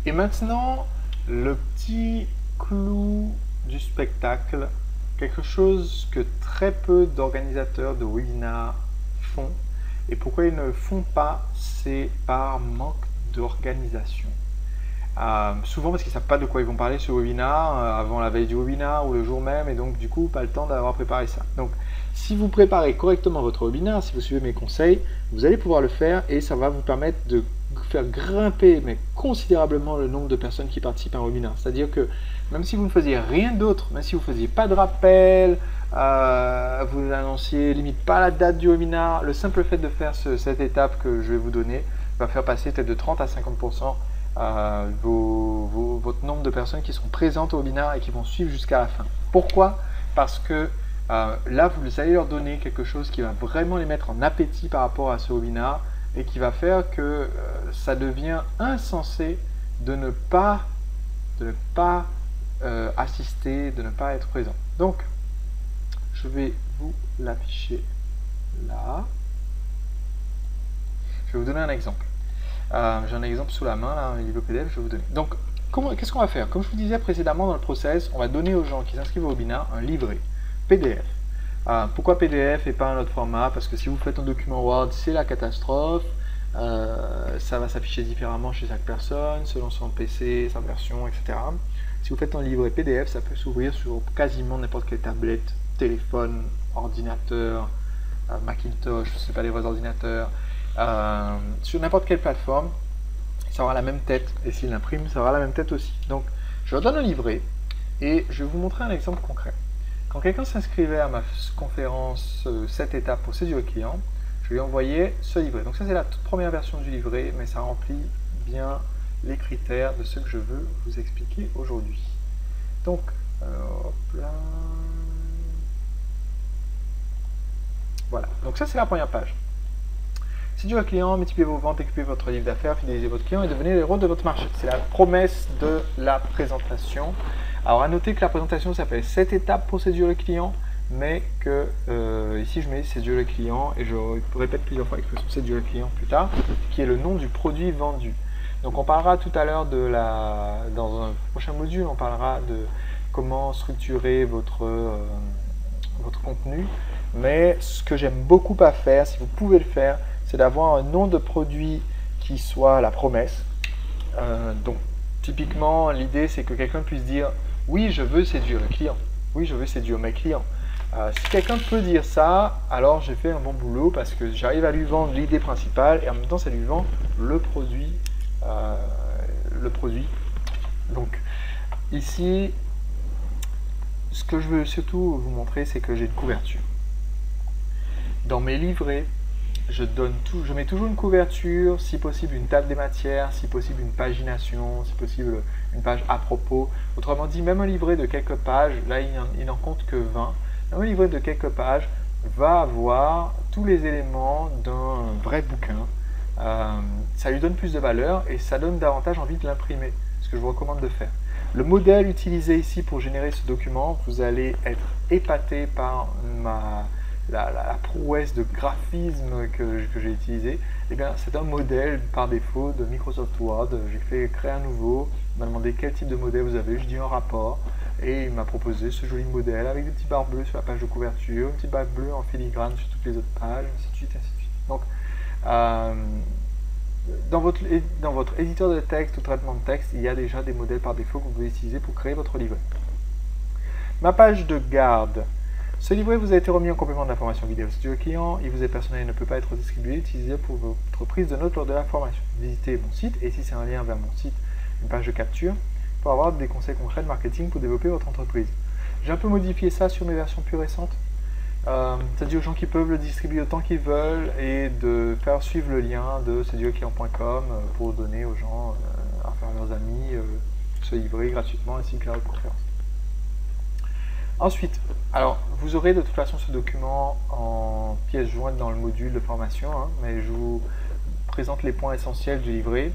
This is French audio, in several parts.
Et maintenant, le petit clou du spectacle, quelque chose que très peu d'organisateurs de webinars font. Et pourquoi ils ne le font pas, c'est par manque d'organisation. Souvent parce qu'ils ne savent pas de quoi ils vont parler sur le webinar, avant la veille du webinar ou le jour même, et donc du coup pas le temps d'avoir préparé ça. Donc si vous préparez correctement votre webinar, si vous suivez mes conseils, vous allez pouvoir le faire et ça va vous permettre de faire grimper mais considérablement le nombre de personnes qui participent à un webinar. C'est-à-dire que même si vous ne faisiez rien d'autre, même si vous ne faisiez pas de rappel, vous annonciez limite pas la date du webinar, le simple fait de faire cette étape que je vais vous donner va faire passer peut-être de 30 à 50% votre nombre de personnes qui seront présentes au webinar et qui vont suivre jusqu'à la fin. Pourquoi? Parce que là, vous allez leur donner quelque chose qui va vraiment les mettre en appétit par rapport à ce webinar et qui va faire que ça devient insensé de ne pas assister, de ne pas être présent. Donc, je vais vous l'afficher là. Je vais vous donner un exemple. J'ai un exemple sous la main, là, un livre PDF, je vais vous donner. Donc, qu'est-ce qu'on va faire? Comme je vous disais précédemment dans le process, on va donner aux gens qui s'inscrivent au webinar un livret PDF. Pourquoi PDF et pas un autre format? Parce que si vous faites un document Word, c'est la catastrophe. Ça va s'afficher différemment chez chaque personne, selon son PC, sa version, etc. Si vous faites un livret PDF, ça peut s'ouvrir sur quasiment n'importe quelle tablette, téléphone, ordinateur, Macintosh, je ne sais pas les vrais ordinateurs, sur n'importe quelle plateforme, ça aura la même tête, et s'il l'imprime, ça aura la même tête aussi. Donc, je leur donne un livret, et je vais vous montrer un exemple concret. Quand quelqu'un s'inscrivait à ma conférence 7 étapes pour séduire le client, je lui envoyais ce livret. Donc ça, c'est la toute première version du livret, mais ça remplit bien les critères de ce que je veux vous expliquer aujourd'hui. Donc, hop là. Voilà, donc ça, c'est la première page. Séduire le client, multiplier vos ventes, équiper votre livre d'affaires, fidéliser votre client et devenir le héros de votre marché. C'est la promesse de la présentation. Alors, à noter que la présentation s'appelle 7 étapes pour séduire le client, mais que ici, je mets séduire le client et je répète plusieurs fois l'expression séduire le client plus tard, qui est le nom du produit vendu. Donc, on parlera tout à l'heure dans un prochain module, on parlera de comment structurer votre contenu. Mais ce que j'aime beaucoup à faire, si vous pouvez le faire, c'est d'avoir un nom de produit qui soit la promesse. Donc, typiquement, l'idée, c'est que quelqu'un puisse dire « Oui, je veux séduire le client. Oui, je veux séduire mes clients. » Si quelqu'un peut dire ça, alors j'ai fait un bon boulot parce que j'arrive à lui vendre l'idée principale et en même temps, ça lui vend le produit. Donc, ici, ce que je veux surtout vous montrer, c'est que j'ai une couverture. Dans mes livrets, je mets toujours une couverture, si possible une table des matières, si possible une pagination, si possible une page à propos. Autrement dit, même un livret de quelques pages, là il n'en compte que 20, même un livret de quelques pages va avoir tous les éléments d'un vrai bouquin. Ça lui donne plus de valeur et ça donne davantage envie de l'imprimer, ce que je vous recommande de faire. Le modèle utilisé ici pour générer ce document, vous allez être épaté par la prouesse de graphisme que j'ai utilisé. Eh bien, c'est un modèle par défaut de Microsoft Word. J'ai fait créer un nouveau. Il m'a demandé quel type de modèle vous avez. Je dis un rapport et il m'a proposé ce joli modèle avec des petits barres bleues sur la page de couverture, une petite barre bleue en filigrane sur toutes les autres pages, ainsi de suite, ainsi de suite. Donc, dans votre éditeur de texte ou traitement de texte, il y a déjà des modèles par défaut que vous pouvez utiliser pour créer votre livret. Ma page de garde. Ce livret vous a été remis en complément de la formation vidéo Séduire le client. Il vous est personnel et ne peut pas être distribué. Utilisé pour votre prise de notes lors de la formation. Visitez mon site et si c'est un lien vers mon site, une page de capture, pour avoir des conseils concrets de marketing pour développer votre entreprise. J'ai un peu modifié ça sur mes versions plus récentes. C'est-à-dire aux gens qui peuvent le distribuer autant qu'ils veulent et de faire suivre le lien de séduirleclient.com pour donner aux gens, à faire leurs amis, ce livret gratuitement ainsi que la conférence. Ensuite, alors vous aurez de toute façon ce document en pièce jointe dans le module de formation, mais je vous présente les points essentiels du livret.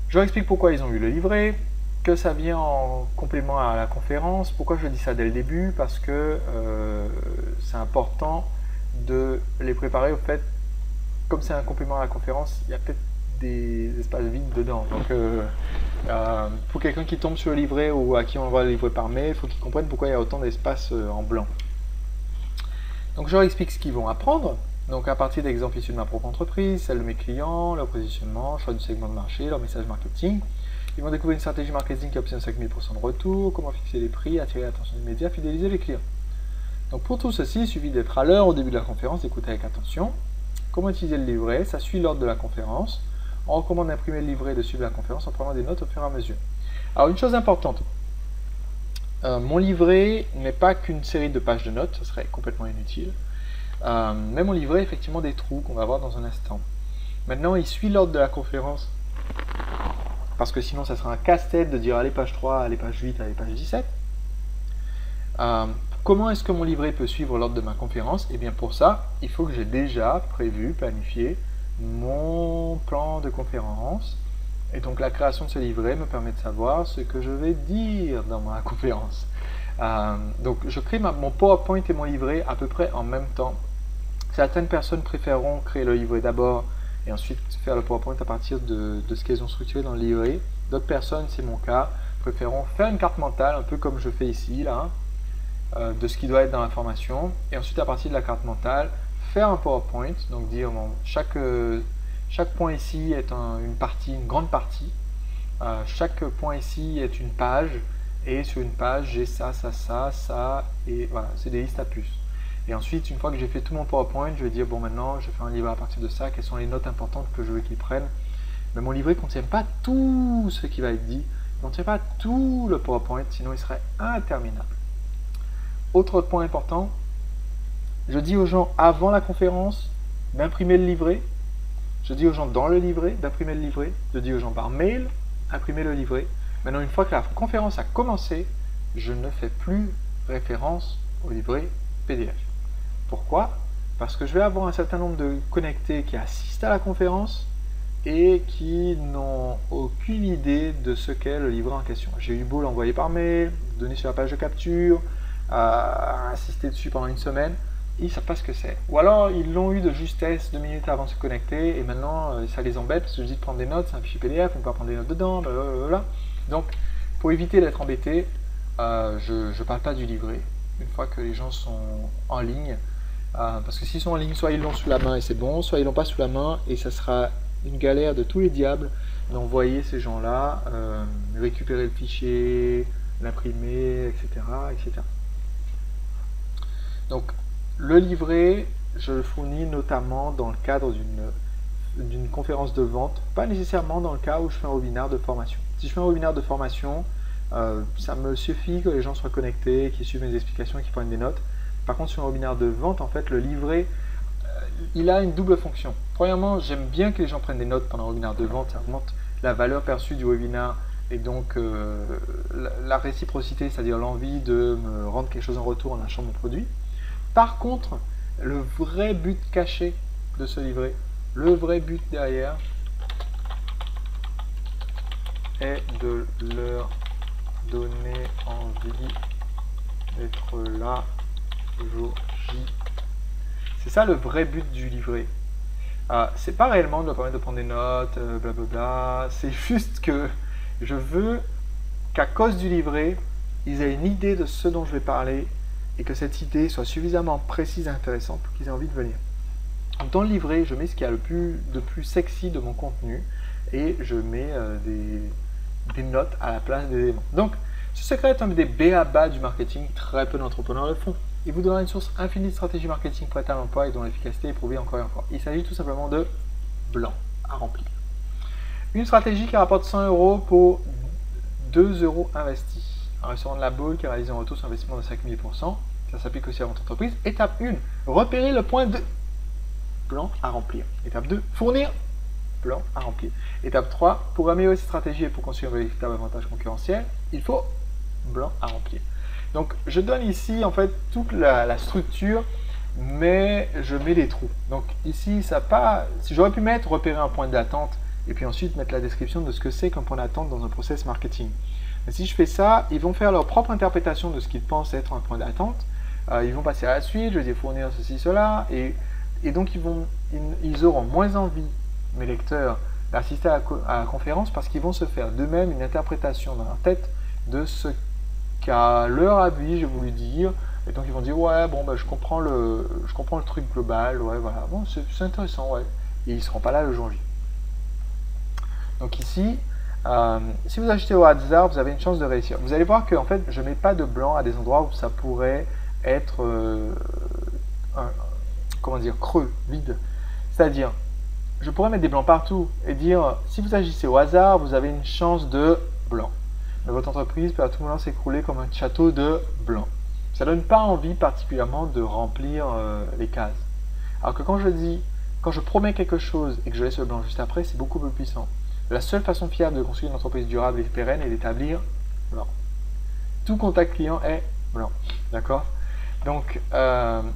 Je leur explique pourquoi ils ont eu le livret, que ça vient en complément à la conférence. Pourquoi je dis ça dès le début? Parce que c'est important de les préparer au fait, comme c'est un complément à la conférence, il y a peut-être des espaces vides dedans. Donc Pour quelqu'un qui tombe sur le livret ou à qui on envoie le livret par mail, il faut qu'ils comprennent pourquoi il y a autant d'espace en blanc. Donc je leur explique ce qu'ils vont apprendre. Donc à partir d'exemples issus de ma propre entreprise, celle de mes clients, leur positionnement, choix du segment de marché, leur message marketing. Ils vont découvrir une stratégie marketing qui obtient 5000% de retour, comment fixer les prix, attirer l'attention des médias, fidéliser les clients. Donc pour tout ceci, il suffit d'être à l'heure au début de la conférence, d'écouter avec attention. Comment utiliser le livret, ça suit l'ordre de la conférence. On recommande d'imprimer le livret et de suivre la conférence en prenant des notes au fur et à mesure. Alors une chose importante, mon livret n'est pas qu'une série de pages de notes, ce serait complètement inutile. Mais mon livret, effectivement, des trous qu'on va voir dans un instant. Maintenant, il suit l'ordre de la conférence, parce que sinon, ça sera un casse-tête de dire allez page 3, allez page 8, allez page 17. Comment est-ce que mon livret peut suivre l'ordre de ma conférence? Et bien pour ça, il faut que j'ai déjà prévu, planifié mon plan de conférence. Et donc la création de ce livret me permet de savoir ce que je vais dire dans ma conférence. Donc je crée mon PowerPoint et mon livret à peu près en même temps. Certaines personnes préféreront créer le livret d'abord et ensuite faire le PowerPoint à partir de ce qu'elles ont structuré dans le livret. D'autres personnes, c'est mon cas, préféreront faire une carte mentale, un peu comme je fais ici, là, de ce qui doit être dans la formation. Et ensuite, à partir de la carte mentale, faire un PowerPoint, donc dire bon, chaque point ici est une partie, une grande partie. Chaque point ici est une page. Et sur une page, j'ai ça, ça, ça, ça. Et voilà, c'est des listes à puces. Et ensuite, une fois que j'ai fait tout mon PowerPoint, je vais dire, bon, maintenant, je fais un livret à partir de ça. Quelles sont les notes importantes que je veux qu'ils prennent? Mais mon livret ne contient pas tout ce qui va être dit. Il ne contient pas tout le PowerPoint, sinon il serait interminable. Autre point important, je dis aux gens avant la conférence d'imprimer le livret. Je dis aux gens dans le livret d'imprimer le livret. Je dis aux gens par mail, imprimer le livret. Maintenant, une fois que la conférence a commencé, je ne fais plus référence au livret PDF. Pourquoi? Parce que je vais avoir un certain nombre de connectés qui assistent à la conférence et qui n'ont aucune idée de ce qu'est le livret en question. J'ai eu beau l'envoyer par mail, donner sur la page de capture, assister dessus pendant une semaine, ils ne savent pas ce que c'est. Ou alors, ils l'ont eu de justesse 2 minutes avant de se connecter et maintenant, ça les embête parce que je dis de prendre des notes, c'est un fichier PDF, on ne peut pas prendre des notes dedans, blablabla. Donc, pour éviter d'être embêté, je ne parle pas du livret une fois que les gens sont en ligne. Parce que s'ils sont en ligne, soit ils l'ont sous la main et c'est bon, soit ils l'ont pas sous la main et ça sera une galère de tous les diables d'envoyer ces gens-là, récupérer le fichier, l'imprimer, etc., etc. Donc, le livret, je le fournis notamment dans le cadre d'une conférence de vente, pas nécessairement dans le cas où je fais un webinaire de formation. Si je fais un webinaire de formation, ça me suffit que les gens soient connectés, qu'ils suivent mes explications et qu'ils prennent des notes. Par contre, sur un webinaire de vente, en fait, le livret, il a une double fonction. Premièrement, j'aime bien que les gens prennent des notes pendant un webinaire de vente, ça augmente la valeur perçue du webinaire et donc la réciprocité, c'est-à-dire l'envie de me rendre quelque chose en retour en achetant mon produit. Par contre, le vrai but caché de ce livret, le vrai but derrière, est de leur donner envie d'être là jour J. C'est ça le vrai but du livret. C'est pas réellement de leur permettre de prendre des notes, blablabla. C'est juste que je veux qu'à cause du livret, ils aient une idée de ce dont je vais parler et que cette idée soit suffisamment précise et intéressante pour qu'ils aient envie de venir. Donc, dans le livret, je mets ce qu'il y a de plus sexy de mon contenu et je mets des notes à la place des éléments. Donc, ce secret est un des b.a.-ba du marketing, très peu d'entrepreneurs le font. Il vous donnera une source infinie de stratégies marketing prêtes à l'emploi et dont l'efficacité est prouvée encore et encore. Il s'agit tout simplement de blanc à remplir. Une stratégie qui rapporte 100 € pour 2 € investis. Un restaurant de la boule qui réalise un retour sur investissement de 5000%. Ça s'applique aussi à votre entreprise. Étape 1, repérer le point de blanc à remplir. Étape 2, fournir blanc à remplir. Étape 3, pour améliorer cette stratégie et pour construire un véritable avantage concurrentiel, il faut blanc à remplir. Donc, je donne ici en fait toute la structure, mais je mets des trous. Donc ici, si j'aurais pu mettre repérer un point d'attente et puis ensuite mettre la description de ce que c'est qu'un point d'attente dans un process marketing. Mais si je fais ça, ils vont faire leur propre interprétation de ce qu'ils pensent être un point d'attente. Ils vont passer à la suite, je vais dire fournir ceci, cela, et donc ils auront moins envie, mes lecteurs, d'assister à la conférence parce qu'ils vont se faire d'eux-mêmes une interprétation dans leur tête de ce qu'à leur avis j'ai voulu dire. Et donc ils vont dire ouais bon bah, je comprends le truc global, ouais voilà, bon c'est intéressant, ouais. Et ils ne seront pas là le jour J. Donc ici, si vous achetez au hasard, vous avez une chance de réussir. Vous allez voir que en fait, je ne mets pas de blanc à des endroits où ça pourrait être comment dire, creux, vide. C'est-à-dire, je pourrais mettre des blancs partout et dire, si vous agissez au hasard, vous avez une chance de blanc. Mais votre entreprise peut à tout moment s'écrouler comme un château de blanc. Ça ne donne pas envie particulièrement de remplir les cases. Alors que quand je promets quelque chose et que je laisse le blanc juste après, c'est beaucoup plus puissant. La seule façon fiable de construire une entreprise durable et pérenne est d'établir blanc. Tout contact client est blanc. D'accord? Donc,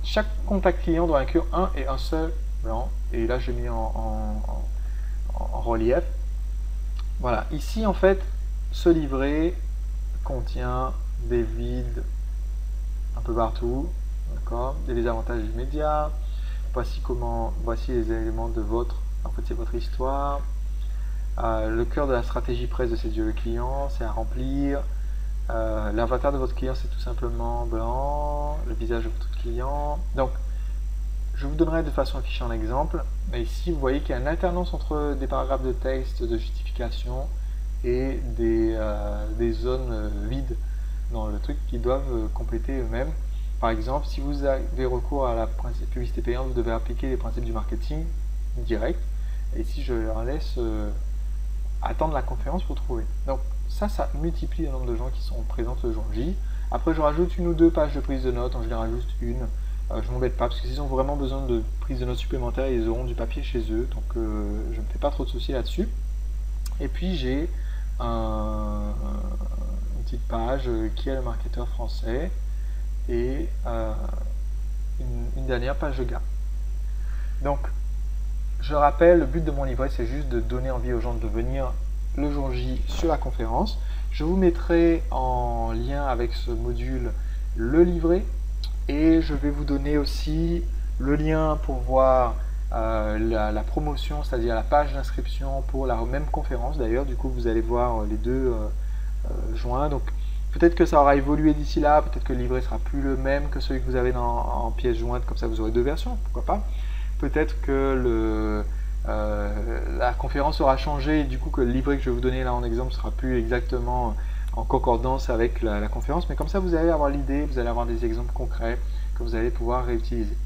chaque contact client doit inclure un et un seul blanc. Et là, j'ai mis en relief. Voilà. Ici, en fait, ce livret contient des vides un peu partout. D'accord? Et les avantages immédiats. Voici les éléments de en fait, c'est votre histoire. Le cœur de la stratégie presse de séduire le client, c'est à remplir. L'avatar de votre client, c'est tout simplement blanc. Le visage de votre client. Donc, je vous donnerai de façon affichée un exemple. Mais ici, vous voyez qu'il y a une alternance entre des paragraphes de texte, de justification et des zones vides dans le truc qui doivent compléter eux-mêmes. Par exemple, si vous avez recours à la publicité payante, vous devez appliquer les principes du marketing direct. Et ici, je leur laisse attendre la conférence pour trouver. Donc ça multiplie le nombre de gens qui sont présents le jour J. Après, je rajoute une ou deux pages de prise de notes, en général juste une. Je ne m'embête pas, parce que s'ils ont vraiment besoin de prise de notes supplémentaires, ils auront du papier chez eux, donc je ne me fais pas trop de soucis là-dessus. Et puis j'ai une petite page qui est le marketeur français, et une dernière page de gamme. Donc, je rappelle, le but de mon livret, c'est juste de donner envie aux gens de venir le jour J sur la conférence. Je vous mettrai en lien avec ce module le livret et je vais vous donner aussi le lien pour voir la promotion, c'est-à-dire la page d'inscription pour la même conférence. D'ailleurs, du coup, vous allez voir les deux joints. Donc, peut-être que ça aura évolué d'ici là, peut-être que le livret sera plus le même que celui que vous avez en pièce jointe, comme ça vous aurez deux versions, pourquoi pas. Peut-être que la conférence aura changé et du coup que le livret que je vais vous donner là en exemple sera plus exactement en concordance avec la conférence, mais comme ça vous allez avoir l'idée, vous allez avoir des exemples concrets que vous allez pouvoir réutiliser.